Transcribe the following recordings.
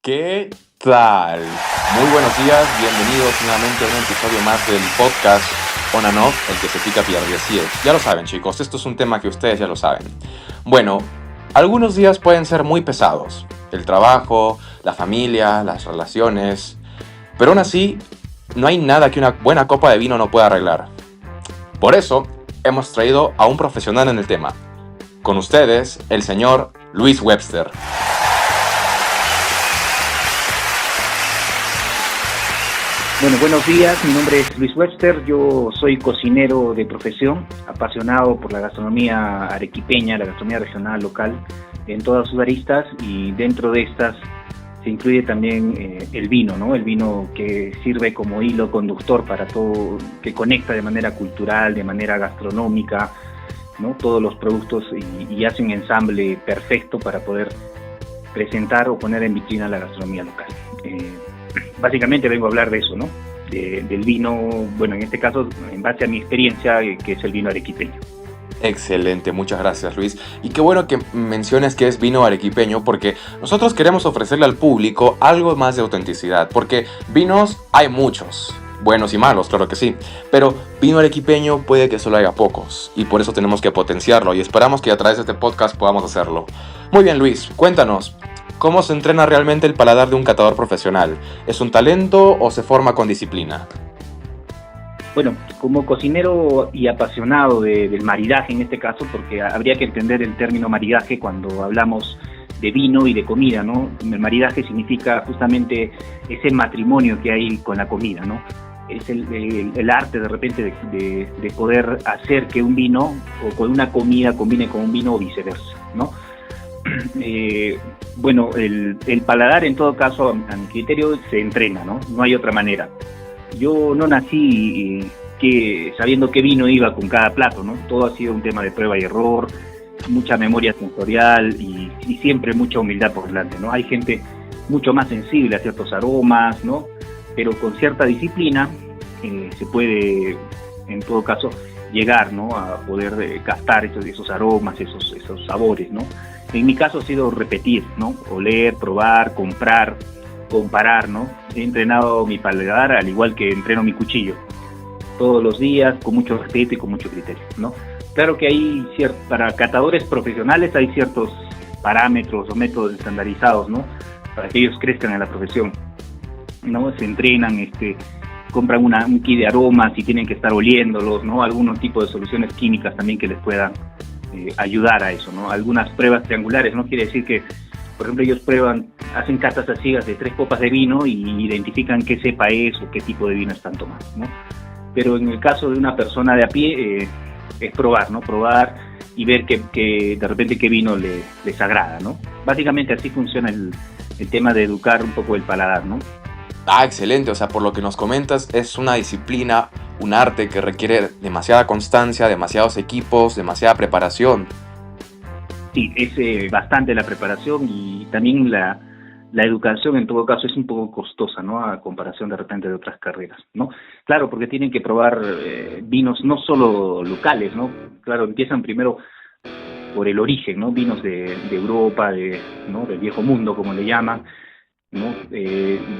¿Qué tal? Muy buenos días, bienvenidos nuevamente a un episodio más del podcast On and Off, el que se pica pierde. Así es, ya lo saben chicos, esto es un tema que ustedes ya lo saben. Bueno, algunos días pueden ser muy pesados, el trabajo, la familia, las relaciones, pero aún así no hay nada que una buena copa de vino no pueda arreglar. Por eso hemos traído a un profesional en el tema. Con ustedes, el señor Luis Webster. Bueno, buenos días, mi nombre es Luis Webster, yo soy cocinero de profesión, apasionado por la gastronomía arequipeña, la gastronomía regional, local, en todas sus aristas, y dentro de estas se incluye también el vino, ¿no? El vino que sirve como hilo conductor para todo, que conecta de manera cultural, de manera gastronómica, ¿no? Todos los productos y hace un ensamble perfecto para poder presentar o poner en vitrina la gastronomía local. Básicamente vengo a hablar de eso, ¿no? Del vino, bueno, en este caso, en base a mi experiencia, que es el vino arequipeño. Excelente, muchas gracias Luis. Y qué bueno que menciones que es vino arequipeño, porque nosotros queremos ofrecerle al público algo más de autenticidad, porque vinos hay muchos, buenos y malos, claro que sí, pero vino arequipeño puede que solo haya pocos, y por eso tenemos que potenciarlo, y esperamos que a través de este podcast podamos hacerlo. Muy bien Luis, cuéntanos, ¿cómo se entrena realmente el paladar de un catador profesional? ¿Es un talento o se forma con disciplina? Bueno, como cocinero y apasionado del maridaje en este caso, porque habría que entender el término maridaje cuando hablamos de vino y de comida, ¿no? El maridaje significa justamente ese matrimonio que hay con la comida, ¿no? Es el arte de repente de poder hacer que un vino o con una comida combine con un vino o viceversa, ¿no? Bueno, el paladar en todo caso, a mi criterio, se entrena, ¿no? No hay otra manera. Yo no nací sabiendo qué vino iba con cada plato, ¿no? Todo ha sido un tema de prueba y error, mucha memoria sensorial y siempre mucha humildad por delante, ¿no? Hay gente mucho más sensible a ciertos aromas, ¿no? Pero con cierta disciplina se puede, en todo caso, llegar, ¿no? A poder captar esos aromas, esos sabores, ¿no? En mi caso ha sido repetir, ¿no? Oler, probar, comprar, comparar, ¿no? He entrenado mi paladar al igual que entreno mi cuchillo, todos los días, con mucho respeto y con mucho criterio, ¿no? Claro que hay para catadores profesionales hay ciertos parámetros o métodos estandarizados, ¿no? Para que ellos crezcan en la profesión, ¿no? Se entrenan, compran un kit de aromas y tienen que estar oliéndolos, ¿no? Algunos tipos de soluciones químicas también que les puedan ayudar a eso, ¿no? Algunas pruebas triangulares, no quiere decir que, por ejemplo, ellos hacen catas a ciegas de 3 copas de vino y identifican qué cepa es o qué tipo de vino están tomando, ¿no? Pero en el caso de una persona de a pie, es probar, ¿no? Probar y ver que de repente qué vino les agrada, ¿no? Básicamente así funciona el tema de educar un poco el paladar, ¿no? Ah, excelente, o sea, por lo que nos comentas, es una disciplina, un arte que requiere demasiada constancia, demasiados equipos, demasiada preparación. Sí, es bastante la preparación y también la educación en todo caso es un poco costosa, ¿no? A comparación de repente de otras carreras, ¿no? Claro, porque tienen que probar vinos no solo locales, ¿no? Claro, empiezan primero por el origen, ¿no? Vinos de Europa, ¿no? Del viejo mundo, como le llaman, ¿no?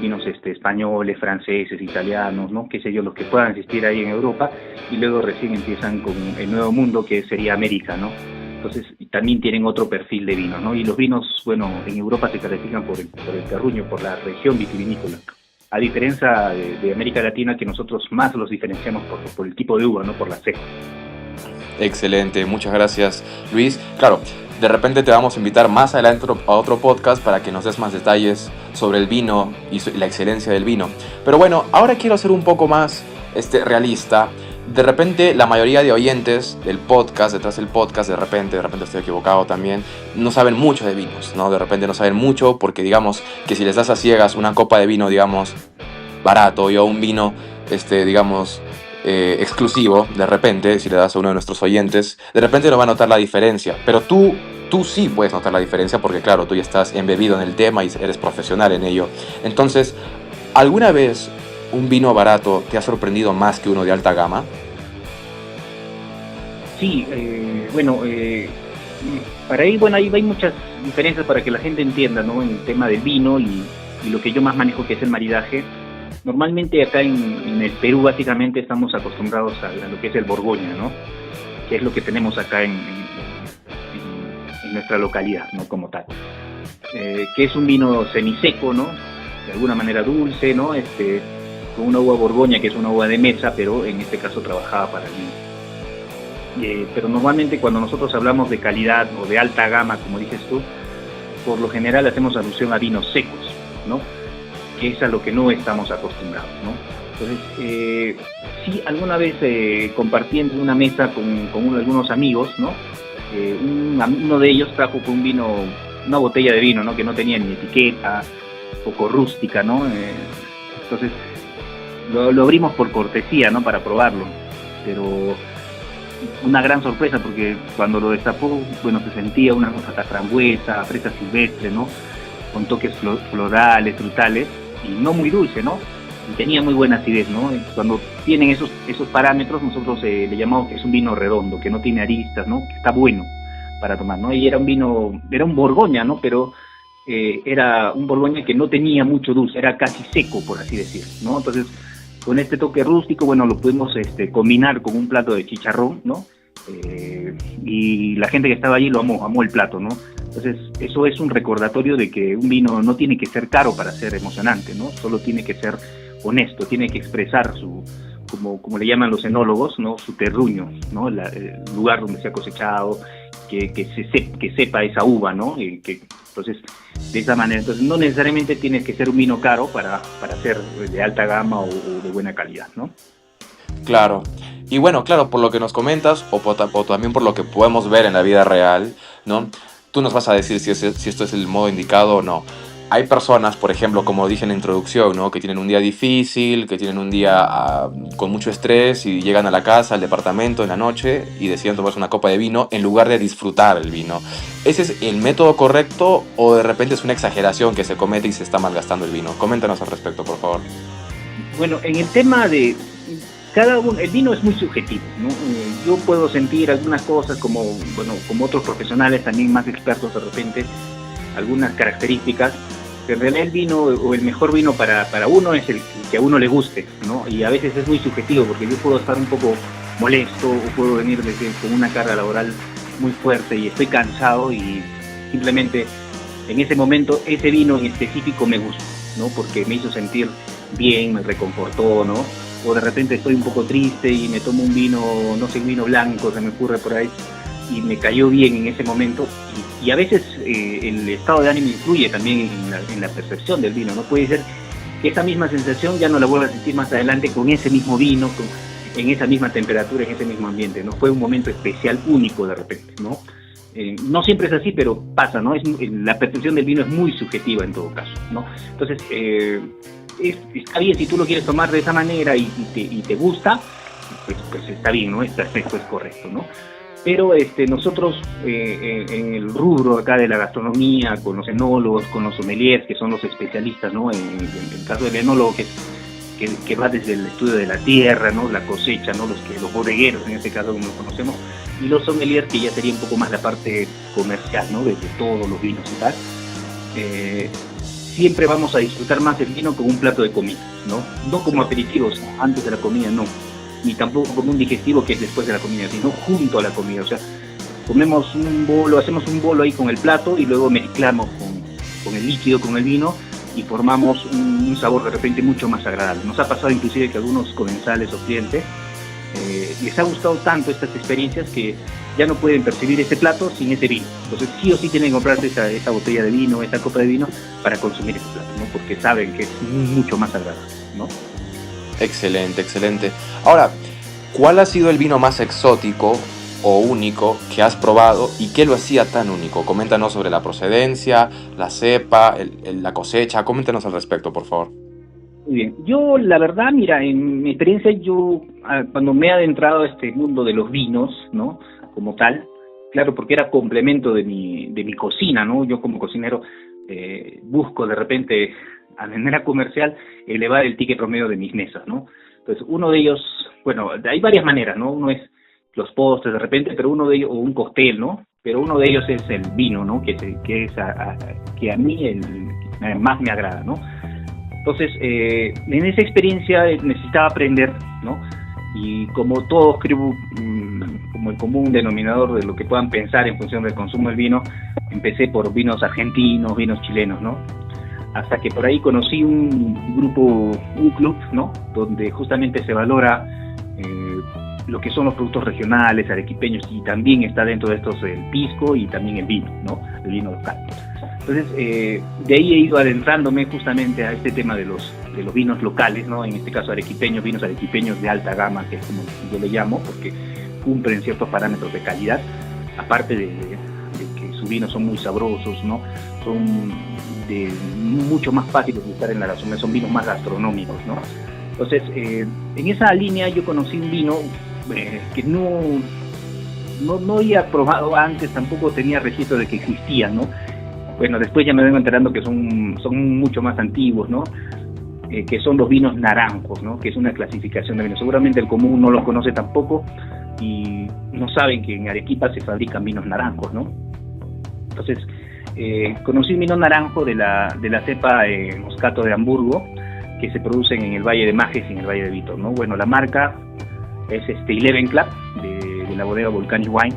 Vinos españoles, franceses, italianos, ¿no? Qué sé yo, los que puedan existir ahí en Europa, y luego recién empiezan con el nuevo mundo, que sería América, ¿no? Entonces también tienen otro perfil de vino, ¿no? Y los vinos, bueno, en Europa se caracterizan por el terruño, por la región vitivinícola, a diferencia de América Latina, que nosotros más los diferenciamos por el tipo de uva, ¿no? Por la cepa. Excelente, muchas gracias Luis. Claro, de repente te vamos a invitar más adelante a otro podcast para que nos des más detalles sobre el vino y la excelencia del vino. Pero bueno, ahora quiero ser un poco más realista. De repente la mayoría de oyentes del podcast, detrás del podcast, de repente estoy equivocado también, no saben mucho de vinos, ¿no? De repente no saben mucho porque digamos que si les das a ciegas una copa de vino, digamos, barato o un vino, digamos, exclusivo, de repente, si le das a uno de nuestros oyentes, de repente no va a notar la diferencia, pero tú sí puedes notar la diferencia porque claro, tú ya estás embebido en el tema y eres profesional en ello. Entonces, ¿alguna vez un vino barato te ha sorprendido más que uno de alta gama? Sí, bueno, para ahí, bueno, ahí hay muchas diferencias para que la gente entienda, ¿no? En el tema del vino y y lo que yo más manejo, que es el maridaje. Normalmente acá en el Perú básicamente estamos acostumbrados a lo que es el Borgoña, ¿no? Que es lo que tenemos acá en nuestra localidad, ¿no? Como tal. Que es un vino semiseco, ¿no? De alguna manera dulce, ¿no? Con una uva Borgoña, que es una uva de mesa, pero en este caso trabajaba para el vino. Pero normalmente cuando nosotros hablamos de calidad o de alta gama, como dices tú, por lo general hacemos alusión a vinos secos, ¿no? Que es a lo que no estamos acostumbrados, ¿no? Entonces, sí, alguna vez compartí en una mesa con algunos amigos, ¿no? Uno de ellos trajo un vino, una botella de vino, ¿no? Que no tenía ni etiqueta, poco rústica, ¿no? Entonces, lo abrimos por cortesía, ¿no? Para probarlo, pero una gran sorpresa, porque cuando lo destapó, bueno, se sentía una nota frambuesa, fresa silvestre, ¿no? Con toques florales, frutales, y no muy dulce, ¿no? Y tenía muy buena acidez, ¿no? Cuando tienen esos parámetros, nosotros le llamamos que es un vino redondo, que no tiene aristas, ¿no? Que está bueno para tomar, ¿no? Y era un Borgoña, ¿no? Pero era un Borgoña que no tenía mucho dulce, era casi seco, por así decir, ¿no? Entonces, con este toque rústico, bueno, lo pudimos combinar con un plato de chicharrón, ¿no? Y la gente que estaba allí lo amó el plato, ¿no? Entonces, eso es un recordatorio de que un vino no tiene que ser caro para ser emocionante, ¿no? Solo tiene que ser honesto, tiene que expresar como le llaman los enólogos, ¿no? Su terruño, ¿no? El lugar donde se ha cosechado, que sepa esa uva, ¿no? Entonces, de esa manera, entonces no necesariamente tiene que ser un vino caro para ser de alta gama o de buena calidad, ¿no? Claro. Y bueno, claro, por lo que nos comentas, o también por lo que podemos ver en la vida real, ¿no? Tú nos vas a decir si esto es el modo indicado o no. Hay personas, por ejemplo, como dije en la introducción, ¿no? Que tienen un día difícil, que tienen un día con mucho estrés y llegan a la casa, al departamento en la noche y deciden tomarse una copa de vino en lugar de disfrutar el vino. ¿Ese es el método correcto o de repente es una exageración que se comete y se está malgastando el vino? Coméntanos al respecto, por favor. Bueno, en el tema de cada uno, el vino es muy subjetivo, ¿no? Yo puedo sentir algunas cosas como otros profesionales también más expertos de repente, algunas características, que en realidad el vino o el mejor vino para uno es el que a uno le guste, ¿no? Y a veces es muy subjetivo, porque yo puedo estar un poco molesto o puedo venir con una carga laboral muy fuerte y estoy cansado y simplemente en ese momento ese vino en específico me gusta, ¿no? Porque me hizo sentir bien, me reconfortó, ¿no? O de repente estoy un poco triste y me tomo un vino, no sé, un vino blanco, se me ocurre por ahí, y me cayó bien en ese momento. Y a veces el estado de ánimo influye también en la percepción del vino, ¿no? Puede ser que esa misma sensación ya no la vuelva a sentir más adelante con ese mismo vino, en esa misma temperatura, en ese mismo ambiente, ¿no? Fue un momento especial, único de repente, ¿no? No siempre es así, pero pasa, ¿no? La percepción del vino es muy subjetiva en todo caso, ¿no? Entonces, está bien si tú lo quieres tomar de esa manera y te gusta, pues está bien, ¿no? Es perfecto, es correcto, ¿no? Pero nosotros en el rubro acá de la gastronomía, con los enólogos, con los sommeliers, que son los especialistas, ¿no? En el caso del enólogo, que va desde el estudio de la tierra, ¿no? La cosecha, ¿no? Los bodegueros, en este caso, como lo conocemos, y los sommeliers, que ya sería un poco más la parte comercial, ¿no? De todos los vinos y tal. Siempre vamos a disfrutar más el vino como un plato de comida, ¿no? No como aperitivos antes de la comida, no. Ni tampoco como un digestivo que es después de la comida, sino junto a la comida. O sea, comemos un bolo, hacemos un bolo ahí con el plato y luego mezclamos con el líquido, con el vino, y formamos un sabor de repente mucho más agradable. Nos ha pasado inclusive que algunos comensales o clientes les ha gustado tanto estas experiencias que ya no pueden percibir ese plato sin ese vino. Entonces sí o sí tienen que comprarse esa botella de vino, esa copa de vino para consumir ese plato, ¿no? Porque saben que es mucho más agradable, ¿no? Excelente, excelente. Ahora, ¿cuál ha sido el vino más exótico o único que has probado y qué lo hacía tan único? Coméntanos sobre la procedencia, la cepa, la cosecha. Coméntanos al respecto, por favor. Muy bien. Yo, la verdad, mira, en mi experiencia, cuando me he adentrado a este mundo de los vinos, ¿no? Como tal, claro, porque era complemento de mi cocina, ¿no? Yo como cocinero busco de repente, a manera comercial, elevar el ticket promedio de mis mesas, ¿no? Entonces, uno de ellos, bueno, hay varias maneras, ¿no? Uno es los postres de repente, pero uno de ellos, o un cóctel, ¿no? Pero uno de ellos es el vino, ¿no? Que a mí más me agrada, ¿no? Entonces, en esa experiencia necesitaba aprender, ¿no? Y como todos creo, como el común denominador de lo que puedan pensar en función del consumo del vino, empecé por vinos argentinos, vinos chilenos, ¿no? Hasta que por ahí conocí un grupo, un club, ¿no? Donde justamente se valora lo que son los productos regionales, arequipeños, y también está dentro de estos el pisco y también el vino, ¿no? El vino local. Entonces, de ahí he ido adentrándome justamente a este tema de los vinos locales, ¿no? En este caso vinos arequipeños de alta gama, que es como yo le llamo, porque cumplen ciertos parámetros de calidad, aparte de que sus vinos son muy sabrosos, ¿no? Son mucho más fáciles de usar en la gastronomía, son vinos más gastronómicos, ¿no? Entonces, en esa línea yo conocí un vino que no había probado antes, tampoco tenía registro de que existía, ¿no? Bueno, después ya me vengo enterando que son mucho más antiguos, ¿no? Que son los vinos naranjos, ¿no? Que es una clasificación de vinos. Seguramente el común no los conoce tampoco y no saben que en Arequipa se fabrican vinos naranjos, ¿no? Entonces, conocí un vino naranjo de la cepa Moscato de Hamburgo, que se producen en el Valle de Majes y en el Valle de Vítor, ¿no? Bueno, la marca es Eleven Club, de la bodega Volcanic Wine,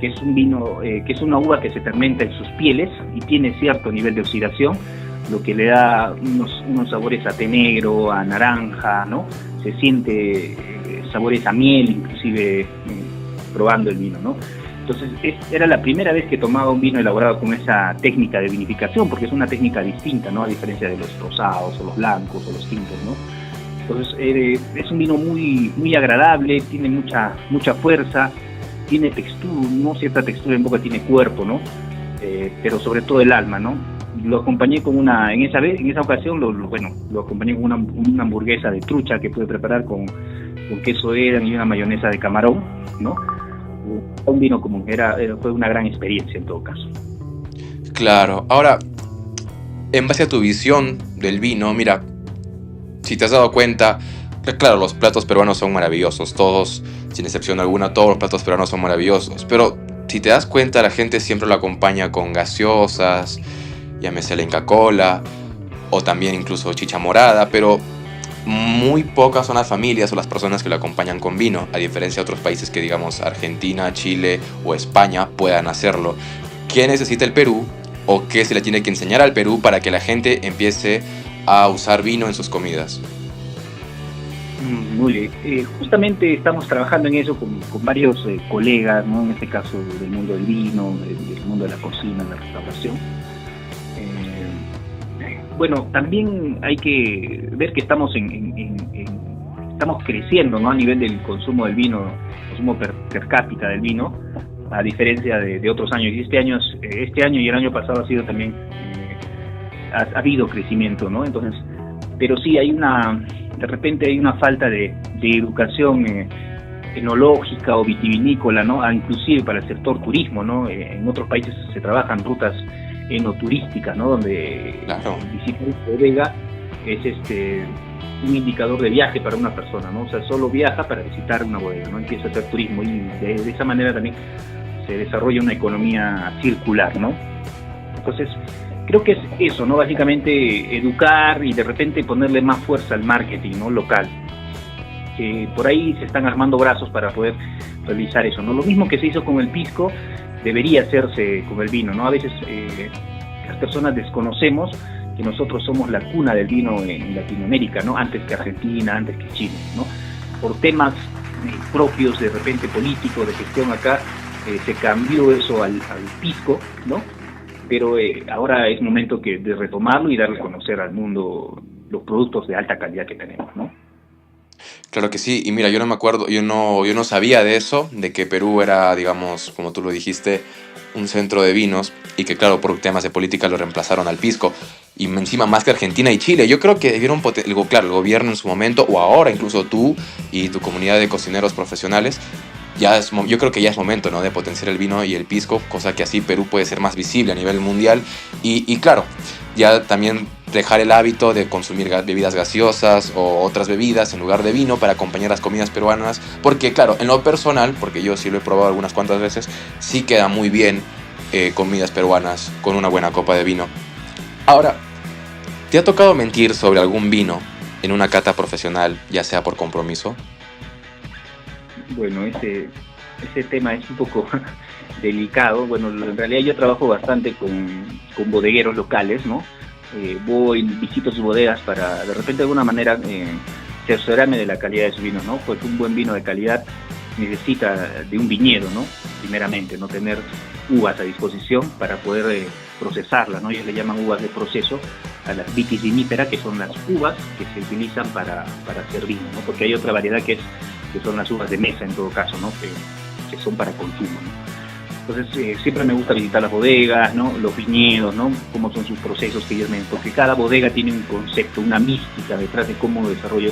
que es un vino, que es una uva que se fermenta en sus pieles y tiene cierto nivel de oxidación, lo que le da unos sabores a té negro, a naranja, ¿no? Se siente sabores a miel, inclusive probando el vino, ¿no? Entonces, era la primera vez que tomaba un vino elaborado con esa técnica de vinificación, porque es una técnica distinta, ¿no? A diferencia de los rosados, o los blancos, o los tintos, ¿no? Entonces, es un vino muy, muy agradable, tiene mucha fuerza, tiene textura, ¿no? Cierta textura en boca, tiene cuerpo, ¿no? Pero sobre todo el alma, ¿no? Lo acompañé con en esa ocasión lo acompañé con una hamburguesa de trucha que pude preparar con queso Edam y una mayonesa de camarón, ¿no? Un vino común, fue una gran experiencia en todo caso. Claro, ahora, en base a tu visión del vino, mira, si te has dado cuenta, claro, los platos peruanos son maravillosos, todos, sin excepción alguna, todos los platos peruanos son maravillosos, pero si te das cuenta, la gente siempre lo acompaña con gaseosas, llámese la Inca Kola, o también incluso chicha morada, pero muy pocas son las familias o las personas que lo acompañan con vino, a diferencia de otros países que, digamos, Argentina, Chile o España puedan hacerlo. ¿Qué necesita el Perú o qué se le tiene que enseñar al Perú para que la gente empiece a usar vino en sus comidas? Muy bien. Justamente estamos trabajando en eso con varios colegas, ¿no? En este caso del mundo del vino, del mundo de la cocina, de la restauración. Bueno, también hay que ver que estamos estamos creciendo, ¿no? A nivel del consumo del vino, consumo per cápita del vino, a diferencia de otros años. Y este año y el año pasado ha sido también, ha habido crecimiento, ¿no? Entonces, pero sí de repente hay una falta de educación enológica o vitivinícola, ¿no? Inclusive para el sector turismo, ¿no? En otros países se trabajan rutas enoturísticas, ¿no? Donde claro, visitar una bodega es un indicador de viaje para una persona, ¿no? O sea, solo viaja para visitar una bodega, ¿no? Empieza a hacer turismo y de esa manera también se desarrolla una economía circular, ¿no? Entonces, creo que es eso, ¿no? Básicamente educar y de repente ponerle más fuerza al marketing, ¿no? Local. Que por ahí se están armando brazos para poder realizar eso, ¿no? Lo mismo que se hizo con el pisco debería hacerse con el vino, ¿no? A veces las personas desconocemos que nosotros somos la cuna del vino en Latinoamérica, ¿no? Antes que Argentina, antes que Chile, ¿no? Por temas propios, de repente políticos, de gestión acá, se cambió eso al pisco, ¿no? Pero ahora es momento de retomarlo y darle a conocer al mundo los productos de alta calidad que tenemos, ¿no? Claro que sí, y mira, yo no me acuerdo, yo no sabía de eso, de que Perú era, digamos, como tú lo dijiste, un centro de vinos, y que claro, por temas de política lo reemplazaron al pisco, y encima más que Argentina y Chile. Yo creo que debieron, claro, el gobierno en su momento, o ahora incluso tú y tu comunidad de cocineros profesionales, yo creo que ya es momento, ¿no?, de potenciar el vino y el pisco, cosa que así Perú puede ser más visible a nivel mundial, y claro, ya también dejar el hábito de consumir bebidas gaseosas o otras bebidas en lugar de vino para acompañar las comidas peruanas, porque claro, en lo personal, porque yo sí lo he probado algunas cuantas veces, sí queda muy bien comidas peruanas con una buena copa de vino. Ahora, ¿Te ha tocado mentir sobre algún vino en una cata profesional, ya sea por compromiso? Bueno, ese tema es un poco delicado. Bueno, en realidad yo trabajo bastante con bodegueros locales, ¿no? Voy, visito sus bodegas para, de repente, de alguna manera, cerciorarme de la calidad de sus vinos, ¿no? Porque un buen vino de calidad necesita de un viñedo, ¿no? Primeramente, no tener uvas a disposición para poder procesarlas, ¿no? Ellos le llaman uvas de proceso a las vitis vinifera, que son las uvas que se utilizan para hacer vino, ¿no? Porque hay otra variedad que son las uvas de mesa, en todo caso, ¿no? Que son para consumo, ¿no? Entonces siempre me gusta visitar las bodegas, ¿no? Los viñedos, ¿no? Cómo son sus procesos que ellos porque cada bodega tiene un concepto, una mística detrás de cómo desarrolla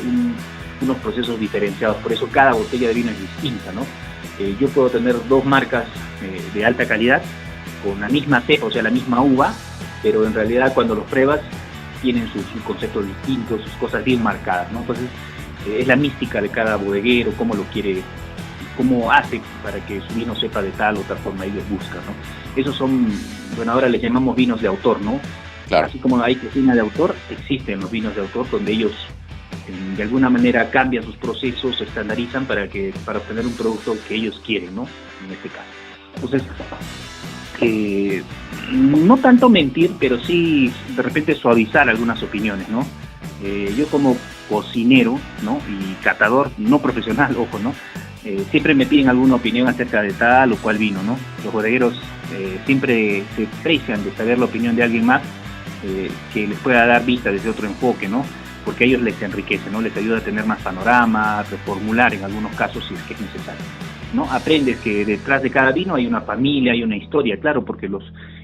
unos procesos diferenciados. Por eso cada botella de vino es distinta, ¿no? Yo puedo tener dos marcas de alta calidad con la misma cepa, o sea, la misma uva, pero en realidad cuando los pruebas tienen sus conceptos distintos, sus cosas bien marcadas, ¿no? Entonces es la mística de cada bodeguero, cómo lo quiere, cómo hace para que su vino sepa de tal o otra forma, ellos buscan, ¿no? Esos son, bueno, ahora les llamamos vinos de autor, ¿no? Claro. Así como hay cocina de autor, existen los vinos de autor donde ellos de alguna manera cambian sus procesos, se estandarizan para obtener un producto que ellos quieren, ¿no? En este caso. Entonces, no tanto mentir, pero sí de repente suavizar algunas opiniones, ¿no? Yo como cocinero, ¿no? Y catador, no profesional, ojo, ¿no? Siempre me piden alguna opinión acerca de tal o cual vino, ¿no? Los bodegueros siempre se precian de saber la opinión de alguien más que les pueda dar vista desde otro enfoque, ¿no? Porque a ellos les enriquece, ¿no? Les ayuda a tener más panorama, a reformular en algunos casos si es que es necesario, ¿no? Aprendes que detrás de cada vino hay una familia, hay una historia, claro, porque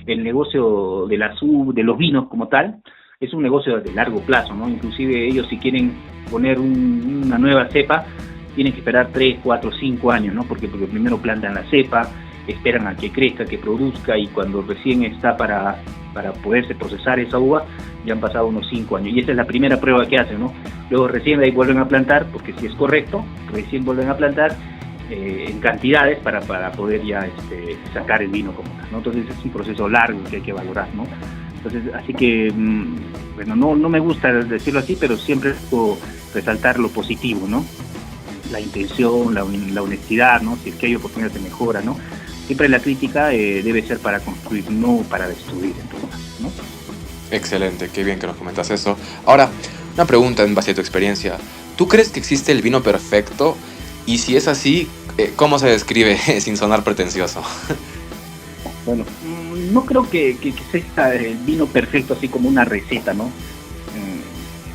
el negocio de los vinos como tal es un negocio de largo plazo, ¿no? Inclusive ellos si quieren poner una nueva cepa tienen que esperar 3, 4, 5 años, ¿no? Porque primero plantan la cepa, esperan a que crezca, que produzca, y cuando recién está para poderse procesar esa uva, ya han pasado unos 5 años. Y esa es la primera prueba que hacen, ¿no? Luego recién ahí vuelven a plantar, porque si es correcto, recién vuelven a plantar en cantidades para poder ya sacar el vino como tal, ¿no? Entonces es un proceso largo que hay que valorar, ¿no? Entonces, así que, bueno, no me gusta decirlo así, pero siempre puedo resaltar lo positivo, ¿no? La intención, la honestidad, ¿no? Si es que hay oportunidad de mejora, ¿no? Siempre la crítica debe ser para construir, no para destruir, en todo caso, ¿no? Excelente, qué bien que nos comentas eso. Ahora, una pregunta en base a tu experiencia. ¿Tú crees que existe el vino perfecto? Y si es así, ¿cómo se describe sin sonar pretencioso? Bueno, no creo que sea el vino perfecto así como una receta, ¿no?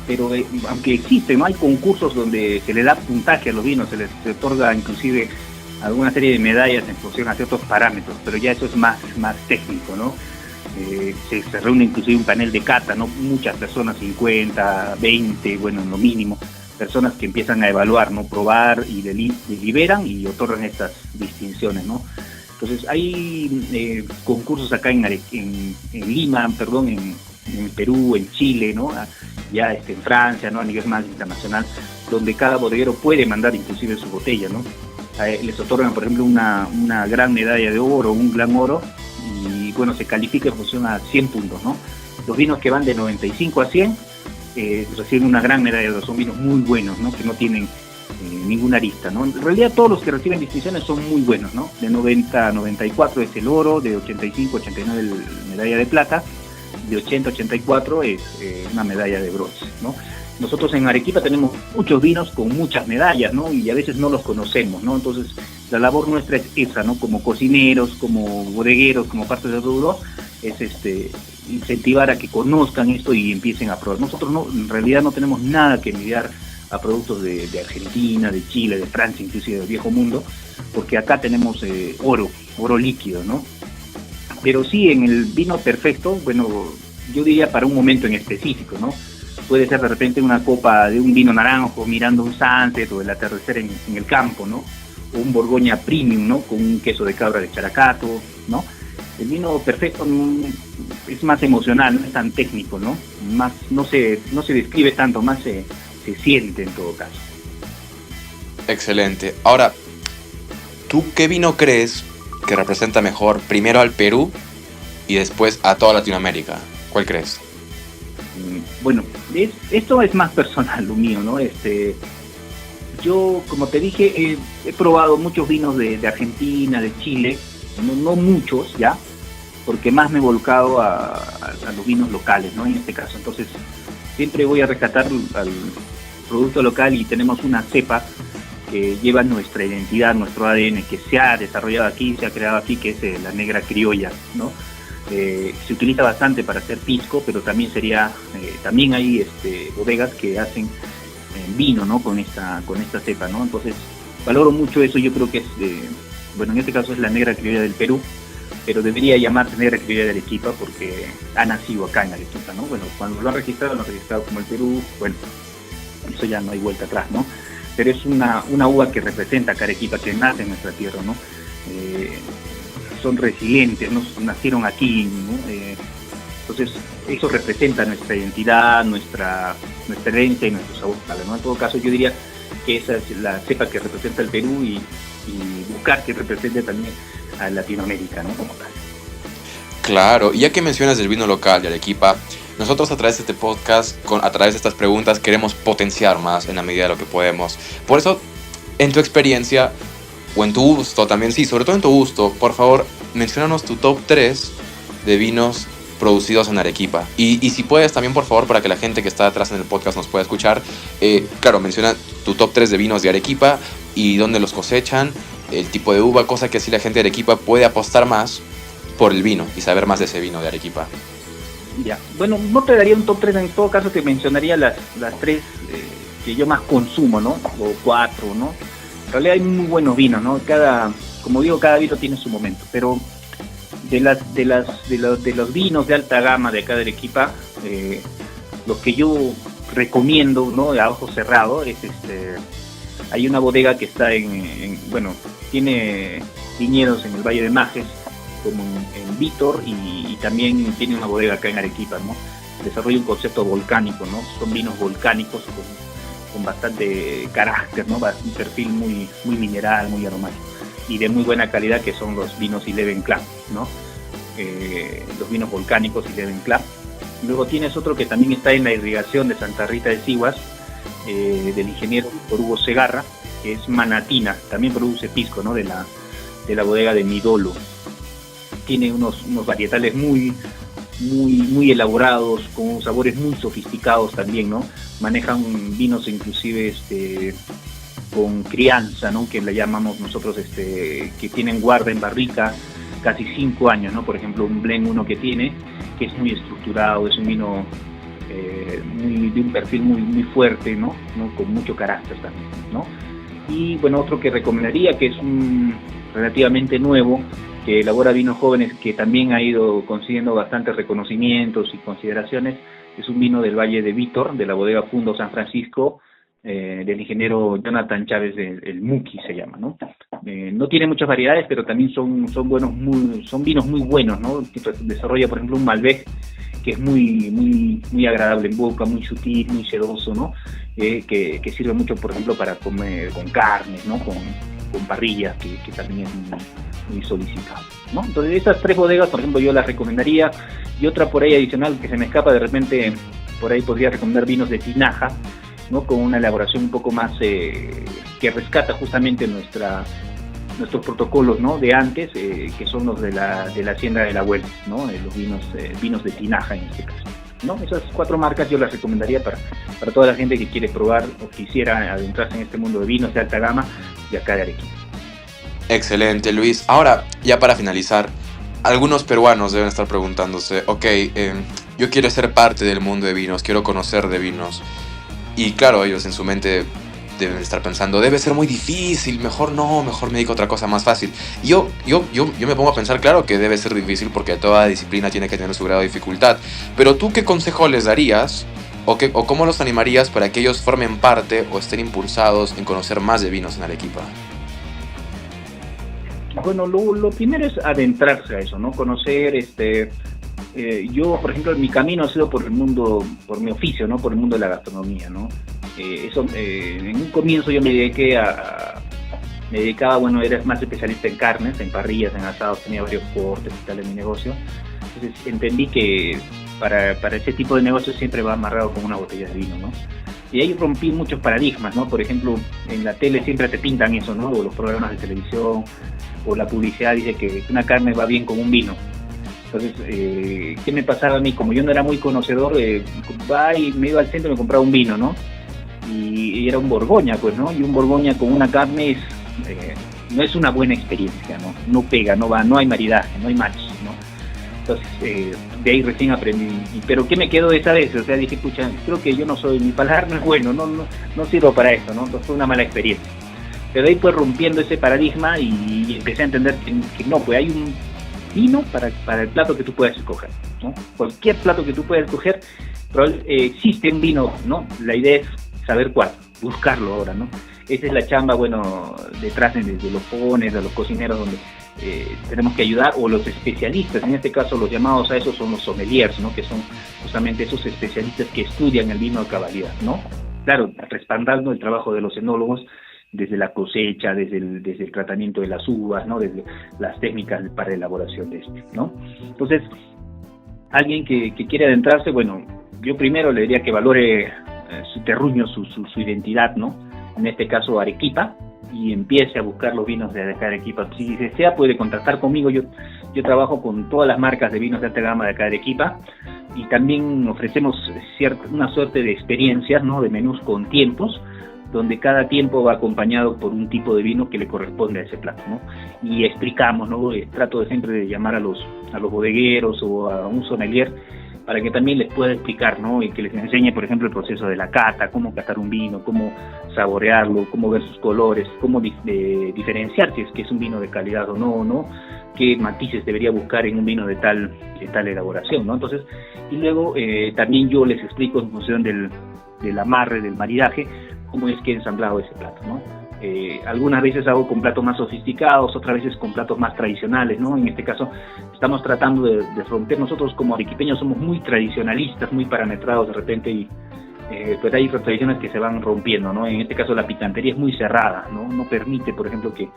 Pero aunque existe, ¿no? Hay concursos donde se le da puntaje a los vinos, se les otorga inclusive alguna serie de medallas en función a ciertos parámetros, pero ya eso es más técnico, ¿no? Se reúne inclusive un panel de cata, ¿no? Muchas personas, 50, 20, bueno, en lo mínimo, personas que empiezan a evaluar, ¿no? Probar y deliberan y otorgan estas distinciones, ¿no? Entonces hay concursos acá en Lima, perdón, en Perú, en Chile, ¿no? Ya en Francia, ¿no? A nivel más internacional, donde cada bodeguero puede mandar inclusive su botella, ¿no? Les otorgan, por ejemplo, una gran medalla de oro, un gran oro, y bueno, se califica en función a 100 puntos, ¿no? Los vinos que van de 95 a 100 reciben una gran medalla de oro, son vinos muy buenos, ¿no? Que no tienen ninguna arista, ¿no? En realidad todos los que reciben distinciones son muy buenos, ¿no? De 90 a 94 es el oro, de 85 a 89 el medalla de plata, de 80 a 84 es una medalla de bronce, ¿no? Nosotros en Arequipa tenemos muchos vinos con muchas medallas, ¿no? Y a veces no los conocemos, ¿no? Entonces la labor nuestra es esa, ¿no? Como cocineros, como bodegueros, como parte del rubro, es incentivar a que conozcan esto y empiecen a probar. Nosotros en realidad no tenemos nada que envidiar a productos de Argentina, de Chile, de Francia, inclusive del viejo mundo, porque acá tenemos oro líquido, ¿no? Pero sí, en el vino perfecto, bueno, yo diría para un momento en específico, ¿no? Puede ser de repente una copa de un vino naranjo mirando un sunset o el atardecer en el campo, ¿no? O un Borgoña premium, ¿no? Con un queso de cabra de Characato, ¿no? El vino perfecto es más emocional, no es tan técnico, ¿no? Más, no se describe tanto, más se siente en todo caso. Excelente. Ahora, ¿tú qué vino crees que representa mejor primero al Perú y después a toda Latinoamérica? ¿Cuál crees? Bueno, esto es más personal, lo mío, ¿no? Yo, como te dije, he probado muchos vinos de Argentina, de Chile, no muchos, ¿ya? Porque más me he volcado a los vinos locales, ¿no? En este caso. Entonces, siempre voy a rescatar al producto local y tenemos una cepa que lleva nuestra identidad, nuestro ADN, que se ha desarrollado aquí, se ha creado aquí, que es la negra criolla, ¿no? Se utiliza bastante para hacer pisco, pero también también hay bodegas que hacen vino, ¿no? Con esta cepa, ¿no? Entonces valoro mucho eso. Yo creo que bueno, en este caso es la negra criolla del Perú, pero debería llamarse negra criolla de Arequipa porque ha nacido acá en Arequipa, ¿no? Bueno, cuando lo han registrado como el Perú. Bueno, eso ya no hay vuelta atrás, ¿no? Pero es una uva que representa a Arequipa, que nace en nuestra tierra, ¿no? Son resilientes, ¿no? Nacieron aquí, ¿no? Entonces eso representa nuestra identidad, nuestra herencia y nuestro sabor, ¿no? En todo caso yo diría que esa es la cepa que representa el Perú y buscar que represente también a Latinoamérica, ¿no? Como tal. Claro, y ya que mencionas el vino local de Arequipa, nosotros a través de este podcast, a través de estas preguntas, queremos potenciar más en la medida de lo que podemos. Por eso, en tu experiencia, o en tu gusto también, sí, sobre todo en tu gusto, por favor, menciónanos tu top 3 de vinos producidos en Arequipa. Y si puedes también, por favor, para que la gente que está atrás en el podcast nos pueda escuchar, claro, menciona tu top 3 de vinos de Arequipa y dónde los cosechan, el tipo de uva, cosa que así la gente de Arequipa puede apostar más por el vino y saber más de ese vino de Arequipa. Ya, bueno, no te daría un top 3, en todo caso te mencionaría las 3 que yo más consumo, ¿no? O 4, ¿no? En realidad hay muy buenos vinos, ¿no? Como digo, cada vino tiene su momento, pero de los vinos de alta gama de acá de Arequipa, los que yo recomiendo, ¿no? A ojo cerrado, hay una bodega que está bueno, tiene viñedos en el Valle de Majes, como en Vítor, y también tiene una bodega acá en Arequipa, ¿no? Desarrolla un concepto volcánico, ¿no? Son vinos volcánicos con bastante carácter, ¿no? Un perfil muy mineral, muy aromático y de muy buena calidad, que son los vinos Eleven Club, ¿no? Los vinos volcánicos Eleven Club. Luego tienes otro que también está en la irrigación de Santa Rita de Sihuas, del ingeniero Víctor Hugo Segarra, que es Manatina, también produce pisco, ¿no? De la bodega de Midolo. Tiene unos varietales muy elaborados, con sabores muy sofisticados también, ¿no? Manejan vinos inclusive con crianza, ¿no? Que le llamamos nosotros, que tienen guarda en barrica casi 5 años, ¿no? Por ejemplo, un Blend 1 que tiene, que es muy estructurado, es un vino de un perfil muy fuerte, ¿no? Con mucho carácter también, ¿no? Y bueno, otro que recomendaría, que es un relativamente nuevo, que elabora vinos jóvenes, que también ha ido consiguiendo bastantes reconocimientos y consideraciones, es un vino del Valle de Vítor, de la bodega Fundo San Francisco, del ingeniero Jonathan Chávez, el Muki se llama, ¿no? No tiene muchas variedades, pero también son vinos muy buenos, ¿no? Desarrolla, por ejemplo, un Malbec que es muy agradable en boca, muy sutil, muy sedoso, ¿no? Que sirve mucho, por ejemplo, para comer con carnes, ¿no? Con parrillas, que también es muy solicitado, ¿no? Entonces esas 3 bodegas, por ejemplo, yo las recomendaría. Y otra por ahí adicional que se me escapa, de repente por ahí podría recomendar vinos de tinaja, ¿no? Con una elaboración un poco más que rescata justamente nuestros protocolos, ¿no? De antes, que son los de la hacienda del abuelo, ¿no? Los vinos de tinaja en este caso, ¿no? Esas 4 marcas yo las recomendaría para toda la gente que quiere probar o quisiera adentrarse en este mundo de vinos de alta gama de acá de Arequipa. Excelente, Luis. Ahora, ya para finalizar, algunos peruanos deben estar preguntándose, yo quiero ser parte del mundo de vinos, quiero conocer de vinos. Y claro, ellos en su mente deben estar pensando, debe ser muy difícil, mejor me dedico a otra cosa más fácil. Yo me pongo a pensar, claro que debe ser difícil porque toda disciplina tiene que tener su grado de dificultad. Pero ¿tú qué consejo les darías o cómo los animarías para que ellos formen parte o estén impulsados en conocer más de vinos en Arequipa? Bueno, lo primero es adentrarse a eso, ¿no? Conocer, yo, por ejemplo, mi camino ha sido por mi oficio, ¿no? Por el mundo de la gastronomía, ¿no? En un comienzo yo me dedicaba, bueno, era más especialista en carnes, en parrillas, en asados, tenía varios cortes y tal en mi negocio. Entonces entendí que para ese tipo de negocios siempre va amarrado con una botella de vino, ¿no? Y ahí rompí muchos paradigmas, ¿no? Por ejemplo, en la tele siempre te pintan eso, ¿no? O los programas de televisión, o la publicidad dice que una carne va bien con un vino. Entonces, ¿qué me pasaba a mí? Como yo no era muy conocedor, me iba al centro y me compraba un vino, ¿no? Y era un Borgoña, pues, ¿no? Y un Borgoña con una carne no es una buena experiencia, ¿no? No pega, no hay maridaje, no hay match, ¿no? Entonces, de ahí recién aprendí. Pero ¿qué me quedó de esa vez? O sea, dije, pucha, creo que yo no soy, mi paladar no es bueno, no sirvo para esto, ¿no? Entonces fue una mala experiencia. Pero ahí fue rompiendo ese paradigma y empecé a entender que no, pues hay un vino para el plato que tú puedas escoger, ¿no? Cualquier plato que tú puedas escoger, pero existe un vino, ¿no? La idea es saber cuál, buscarlo ahora, ¿no? Esa es la chamba, bueno, detrás de los fogones, de los cocineros, donde tenemos que ayudar, o los especialistas, en este caso los llamados a esos son los sommeliers, ¿no? Que son justamente esos especialistas que estudian el vino a cabalidad, ¿no? Claro, respaldando el trabajo de los enólogos desde la cosecha, desde el tratamiento de las uvas, ¿no? Desde las técnicas para elaboración de este, ¿no? Entonces, alguien que quiere adentrarse, bueno, yo primero le diría que valore su terruño, su identidad, ¿no? En este caso Arequipa, y empiece a buscar los vinos de acá de Arequipa. Si desea, puede contactar conmigo. Yo trabajo con todas las marcas de vinos de alta gama de acá de Arequipa, y también ofrecemos una suerte de experiencias, ¿no? De menús con tiempos, donde cada tiempo va acompañado por un tipo de vino que le corresponde a ese plato, ¿no? Y explicamos, ¿no? Trato siempre de llamar a los bodegueros o a un sommelier para que también les pueda explicar, ¿no? Y que les enseñe, por ejemplo, el proceso de la cata, cómo catar un vino, cómo saborearlo, cómo ver sus colores, cómo diferenciar si es que es un vino de calidad o no, ¿no? Qué matices debería buscar en un vino de tal elaboración, ¿no? Entonces, y luego también yo les explico en función del amarre, del maridaje, cómo es que he ensamblado ese plato, ¿no? Algunas veces hago con platos más sofisticados, otras veces con platos más tradicionales, ¿no? En este caso estamos tratando de romper. Nosotros como arequipeños somos muy tradicionalistas, muy parametrados de repente, y pues hay tradiciones que se van rompiendo, ¿no? En este caso la picantería es muy cerrada, ¿no? No permite, por ejemplo, que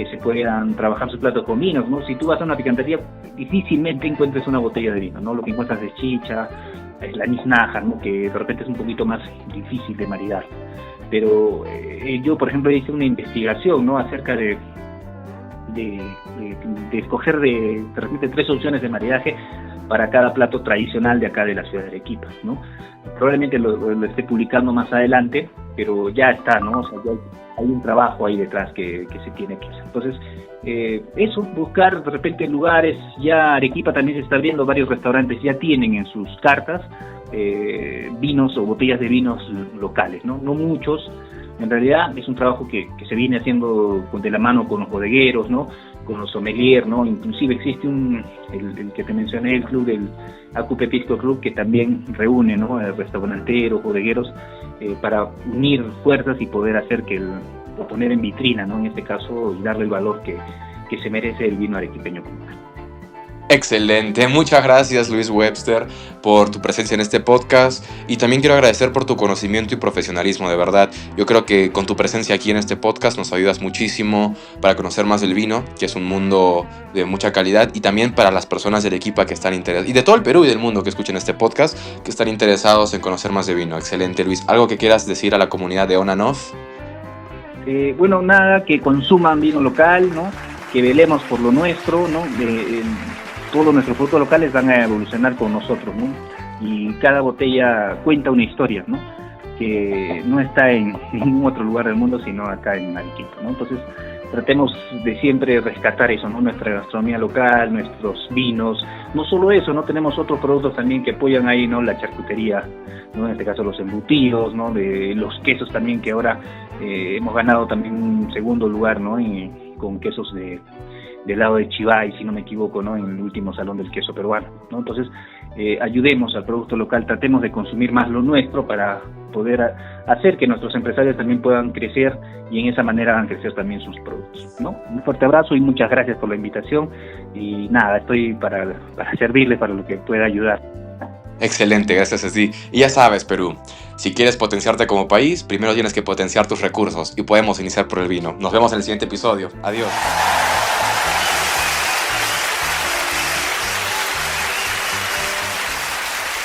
se puedan trabajar sus platos con vinos, ¿no? Si tú vas a una picantería, difícilmente encuentres una botella de vino, ¿no? Lo que encuentras es chicha, el anís nájar, ¿no? Que de repente es un poquito más difícil de maridar. Pero yo, por ejemplo, hice una investigación, ¿no? Acerca de escoger de repente 3 opciones de maridaje para cada plato tradicional de acá de la ciudad de Arequipa, ¿no? Probablemente lo esté publicando más adelante, pero ya está, ¿no? O sea, ya hay un trabajo ahí detrás que se tiene que hacer. Entonces, eso, buscar de repente lugares. Ya Arequipa también se está abriendo, varios restaurantes ya tienen en sus cartas vinos o botellas de vinos locales, ¿no? No muchos. En realidad es un trabajo que se viene haciendo de la mano con los bodegueros, ¿no? Con los sommeliers, ¿no? Inclusive existe el que te mencioné, el club del Acupe Pisco Club, que también reúne, ¿no? Restauranteros, bodegueros, para unir fuerzas y poder hacer o poner en vitrina, ¿no? En este caso, y darle el valor que se merece el vino arequipeño como tal. Excelente, muchas gracias Luis Webster por tu presencia en este podcast, y también quiero agradecer por tu conocimiento y profesionalismo, de verdad. Yo creo que con tu presencia aquí en este podcast nos ayudas muchísimo para conocer más del vino, que es un mundo de mucha calidad, y también para las personas de Arequipa que están interesadas, y de todo el Perú y del mundo que escuchen este podcast, que están interesados en conocer más de vino. Excelente, Luis. ¿Algo que quieras decir a la comunidad de On and Off? Bueno, nada, que consuman vino local, ¿no? Que velemos por lo nuestro, ¿no? Todos nuestros productos locales van a evolucionar con nosotros, ¿no? Y cada botella cuenta una historia, ¿no? Que no está en ningún otro lugar del mundo, sino acá en Arequipa, ¿no? Entonces, tratemos de siempre rescatar eso, ¿no? Nuestra gastronomía local, nuestros vinos. No solo eso, ¿no? Tenemos otros productos también que apoyan ahí, ¿no? La charcutería, ¿no? En este caso los embutidos, ¿no? De los quesos también, que ahora hemos ganado también un segundo lugar, ¿no? Con quesos del lado de Chivay, si no me equivoco, ¿no? En el último salón del queso peruano, ¿no? Entonces, ayudemos al producto local, tratemos de consumir más lo nuestro para poder hacer que nuestros empresarios también puedan crecer, y en esa manera hagan crecer también sus productos, ¿no? Un fuerte abrazo y muchas gracias por la invitación, y nada, estoy para servirles para lo que pueda ayudar. Excelente, gracias a ti. Y ya sabes, Perú, si quieres potenciarte como país, primero tienes que potenciar tus recursos, y podemos iniciar por el vino. Nos vemos en el siguiente episodio. Adiós.